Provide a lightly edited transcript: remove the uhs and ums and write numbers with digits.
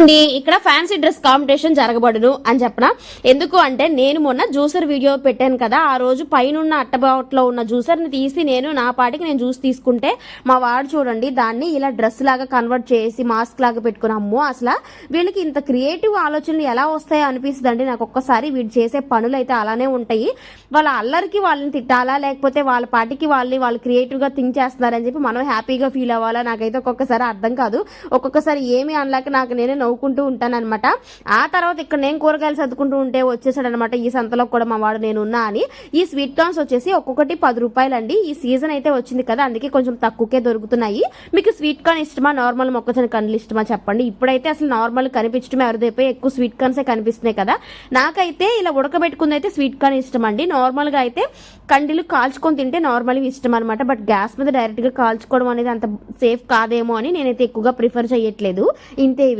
అండి ఇక్కడ fancy dress competition జరగబడును అని చెప్పనా. ఎందుకు అంటే నేను మొన్న జ్యూసర్ వీడియో పెట్టాను కదా, ఆ రోజు పైన అట్టబాట్లో ఉన్న జ్యూసర్ని తీసి నేను నా పాటికి నేను జ్యూస్ తీసుకుంటే మా వాడు చూడండి దాన్ని ఇలా డ్రెస్ లాగా కన్వర్ట్ చేసి మాస్క్ లాగా పెట్టుకుని, అమ్మో అసలు వీళ్ళకి ఇంత క్రియేటివ్ ఆలోచనలు ఎలా వస్తాయో అనిపిస్తుంది అండి నాకు. ఒక్కసారి వీడు చేసే పనులు అయితే అలానే ఉంటాయి. వాళ్ళ అల్లరికి వాళ్ళని తిట్టాలా, లేకపోతే వాళ్ళ పాటికి వాళ్ళు క్రియేటివ్గా థింక్ చేస్తున్నారని చెప్పి మనం హ్యాపీగా ఫీల్ అవ్వాలా, నాకైతే ఒక్కొక్కసారి అర్థం కాదు. ఒక్కొక్కసారి ఏమి అనలేక నాకు నేనే నవ్వుకుంటూ ఉంటాను అనమాట. ఆ తర్వాత ఇక్కడ నేను కూరగాయలు సర్దుకుంటూ ఉంటే వచ్చేసాడు అనమాట ఈ సంతలో కూడా మా వాడు నేను ఉన్నా అని. ఈ స్వీట్ కార్న్స్ వచ్చేసి ఒక్కొక్కటి 10 రూపాయలు అండి. ఈ సీజన్ అయితే వచ్చింది కదా, అందుకే కొంచెం తక్కువకే దొరుకుతున్నాయి. మీకు స్వీట్ కార్న్ ఇష్టమా, నార్మల్ మొక్కజొన్న కండ్లు ఇష్టమా చెప్పండి. ఇప్పుడైతే అసలు నార్మల్ కనిపించడమే అరుదైపోయి ఎక్కువ స్వీట్ కార్న్సే కనిపిస్తున్నాయి కదా. నాకైతే ఇలా ఉడకబెట్టుకుంది అయితే స్వీట్ కార్న్ ఇష్టం అండి. నార్మల్గా అయితే కండిలు కాల్చుకొని తింటే నార్మల్గా ఇష్టం అనమాట. బట్ గ్యాస్ మీద డైరెక్ట్గా కాల్చుకోవడం అనేది అంత సేఫ్ కాదేమో అని నేనైతే ఎక్కువగా ప్రిఫర్ చేయట్లేదు. ఇంతే.